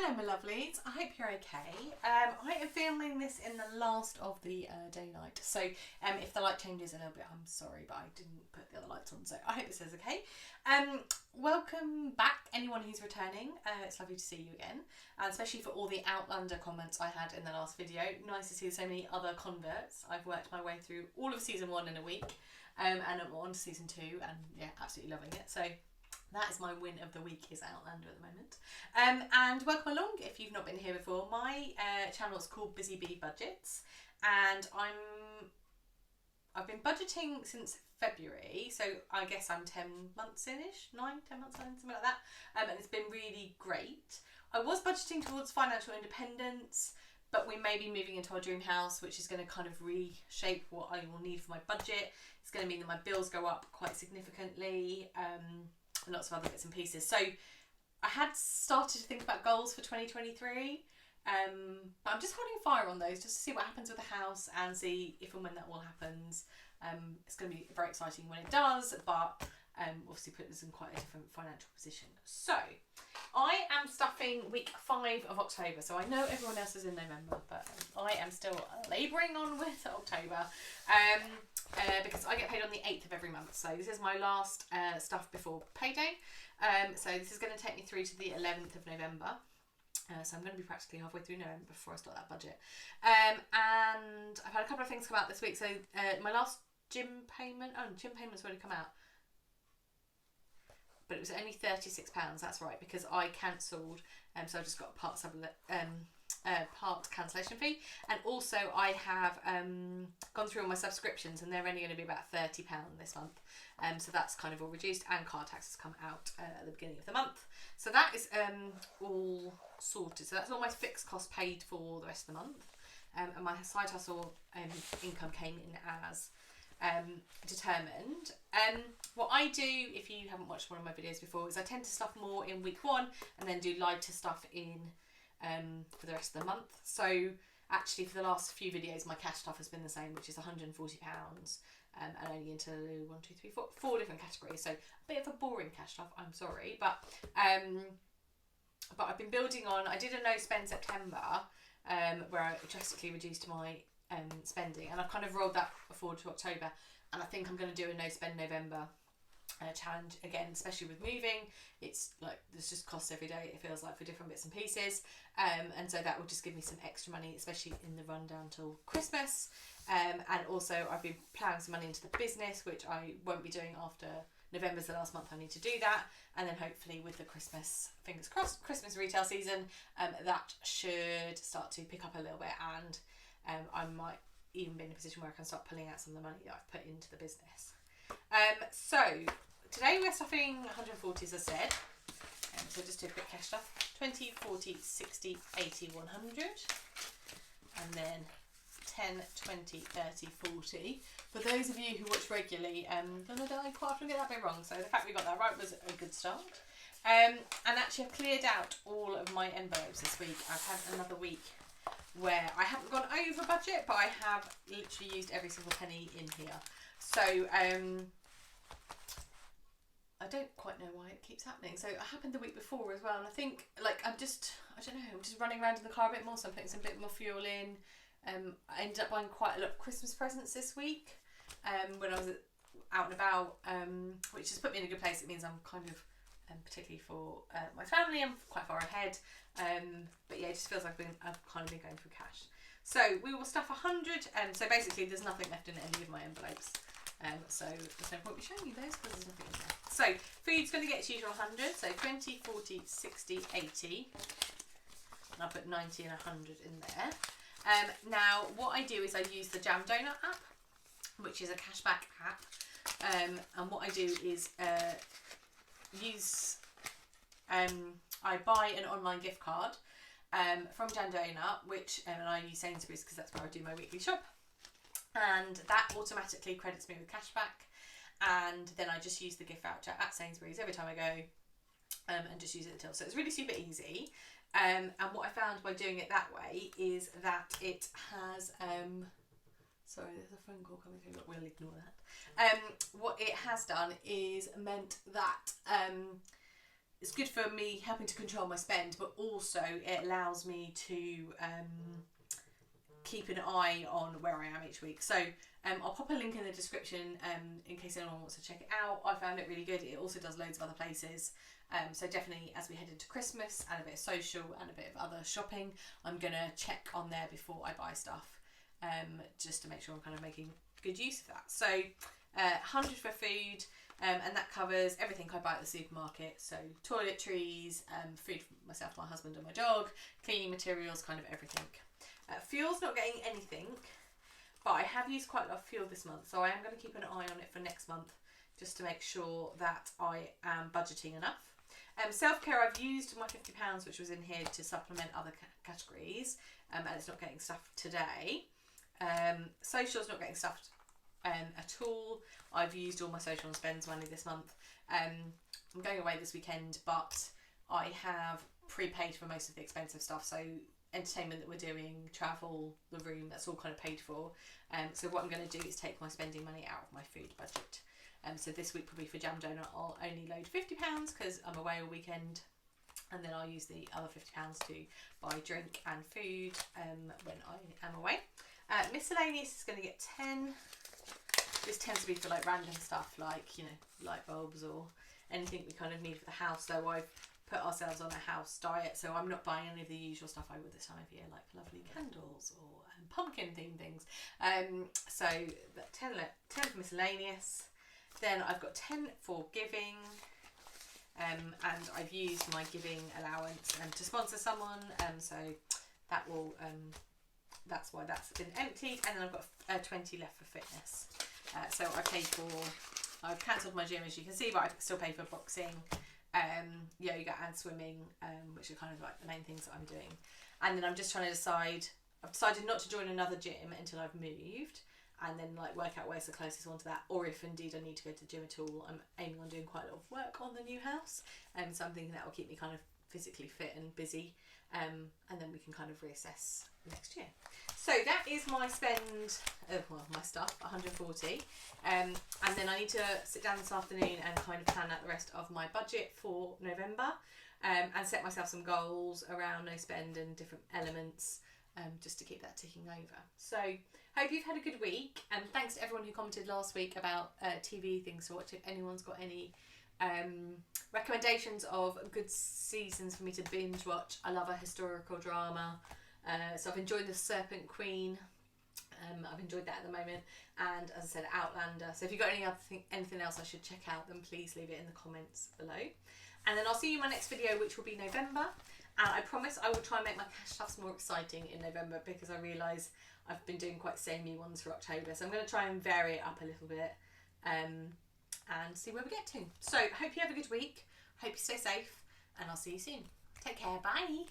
Hello my lovelies, I hope you're okay. I am filming this in the last of the day-night, so if the light changes a little bit, I'm sorry, but I didn't put the other lights on, so I hope this is okay. Welcome back, anyone who's returning. It's lovely to see you again, and especially for all the Outlander comments I had in the last video. Nice to see so many other converts. I've worked my way through all of season 1 in a week, and I'm on to season 2, and yeah, absolutely loving it. So that is my win of the week, is Outlander at the moment. And welcome along if you've not been here before. My channel is called Busy Bee Budgets, and I've been budgeting since February, so I guess I'm 10 months in-ish, 10 months in, something like that, and it's been really great. I was budgeting towards financial independence, but we may be moving into our dream house, which is going to kind of reshape what I will need for my budget. It's going to mean that my bills go up quite significantly, and lots of other bits and pieces. So I had started to think about goals for 2023, but I'm just holding fire on those just to see what happens with the house and see if and when that all happens. It's going to be very exciting when it does, but obviously put us in quite a different financial position. So I am stuffing week 5 of October, so I know everyone else is in November, but I am still labouring on with October, because I get paid on the 8th of every month, so this is my last stuff before payday. So this is going to take me through to the 11th of November. So I'm going to be practically halfway through November before I start that budget. And I've had a couple of things come out this week. So my last gym payment's already come out. But it was only £36, that's right, because I cancelled, so I just got a part cancellation fee. And also I have gone through all my subscriptions, and they're only going to be about £30 this month. So that's kind of all reduced, and car tax has come out at the beginning of the month. So that is all sorted. So that's all my fixed costs paid for the rest of the month. And my side hustle income came in as determined. What I do, if you haven't watched one of my videos before, is I tend to stuff more in week 1 and then do lighter stuff in for the rest of the month. So actually for the last few videos my cash stuff has been the same, which is £140, and only into 4 different categories, so a bit of a boring cash stuff, I'm sorry, but I've been building on. I did a no spend September, where I drastically reduced my spending, and I've kind of rolled that forward to October, and I think I'm going to do a no spend November challenge again, especially with moving. It's like there's just costs every day, it feels like, for different bits and pieces, and so that will just give me some extra money, especially in the run down till Christmas. And also I've been plowing some money into the business, which I won't be doing after November's the last month I need to do that, and then hopefully with the Christmas, fingers crossed, Christmas retail season, that should start to pick up a little bit, and I might even be in a position where I can start pulling out some of the money that I've put into the business. So today we're stuffing 140, as I said, so just do a quick cash stuff: 20, 40, 60, 80, 100, and then 10, 20, 30, 40. For those of you who watch regularly, I quite often get that bit wrong, so the fact we got that right was a good start. And actually I've cleared out all of my envelopes this week. I've had another week where I haven't gone over budget, but I have literally used every single penny in here. So I don't quite know why it keeps happening. So it happened the week before as well, and I think, like, I'm just running around in the car a bit more, so I'm putting some bit more fuel in. I ended up buying quite a lot of Christmas presents this week when I was out and about, which has put me in a good place. It means I'm kind of, particularly for my family, I'm quite far ahead. But yeah, it just feels like I've kind of been going through cash. So we will stuff 100, so basically there's nothing left in any of my envelopes. So there's no point me showing you those because there's nothing in there. So food's going to get its usual 100, so 20, 40, 60, 80. And I'll put 90 and 100 in there. Now what I do is I use the Jam Donut app, which is a cashback app, and what I do is I buy an online gift card from Jam Donut, which and I use Sainsbury's because that's where I do my weekly shop, and that automatically credits me with cashback, and then I just use the gift voucher at Sainsbury's every time I go, and just use it till. So it's really super easy. And what I found by doing it that way is that it has sorry, there's a phone call coming through, but we'll ignore that. What it has done is meant that it's good for me helping to control my spend, but also it allows me to keep an eye on where I am each week. So I'll pop a link in the description in case anyone wants to check it out. I found it really good. It also does loads of other places. So definitely as we head into Christmas and a bit of social and a bit of other shopping, I'm going to check on there before I buy stuff, just to make sure I'm kind of making good use of that. So 100 for food, and that covers everything I buy at the supermarket. So toiletries, food for myself, my husband and my dog, cleaning materials, kind of everything. Fuel's not getting anything, but I have used quite a lot of fuel this month, so I am going to keep an eye on it for next month, just to make sure that I am budgeting enough. Self-care, I've used my £50, which was in here, to supplement other categories, and it's not getting stuffed today. Social's not getting stuffed at all. I've used all my social and spends money this month. I'm going away this weekend, but I have prepaid for most of the expensive stuff, so entertainment that we're doing, travel, the room, that's all kind of paid for. So what I'm going to do is take my spending money out of my food budget. So this week probably for Jam Donut I'll only load £50 because I'm away all weekend, and then I'll use the other £50 to buy drink and food when I am away. Miscellaneous is going to get 10. This tends to be for like random stuff, like, you know, light bulbs or anything we kind of need for the house. So I've put ourselves on a house diet, so I'm not buying any of the usual stuff I would this time of year, like lovely candles or pumpkin themed things. So that 10 for miscellaneous. Then I've got 10 for giving, and I've used my giving allowance to sponsor someone, so that will that's why that's been emptied. And then I've got 20 left for fitness. So I've cancelled my gym, as you can see, but I still pay for boxing, yoga and swimming, which are kind of like the main things that I'm doing. And then I'm just trying to decide, I've decided not to join another gym until I've moved, and then like work out where's the closest one to that, or if indeed I need to go to the gym at all. I'm aiming on doing quite a lot of work on the new house, so I'm thinking that will keep me kind of physically fit and busy, and then we can kind of reassess next year. So that is my spend, well, my stuff, 140, and then I need to sit down this afternoon and kind of plan out the rest of my budget for November, and set myself some goals around no spend and different elements, just to keep that ticking over. So hope you've had a good week, and thanks to everyone who commented last week about TV things to watch. If anyone's got any recommendations of good seasons for me to binge watch, I love a historical drama, so I've enjoyed The Serpent Queen, I've enjoyed that at the moment, and as I said, Outlander. So if you've got anything else I should check out, then please leave it in the comments below. And then I'll see you in my next video, which will be November. And I promise I will try and make my cash stuffs more exciting in November, because I realise I've been doing quite samey ones for October. So I'm going to try and vary it up a little bit, and see where we get to. So hope you have a good week. Hope you stay safe, and I'll see you soon. Take care. Bye.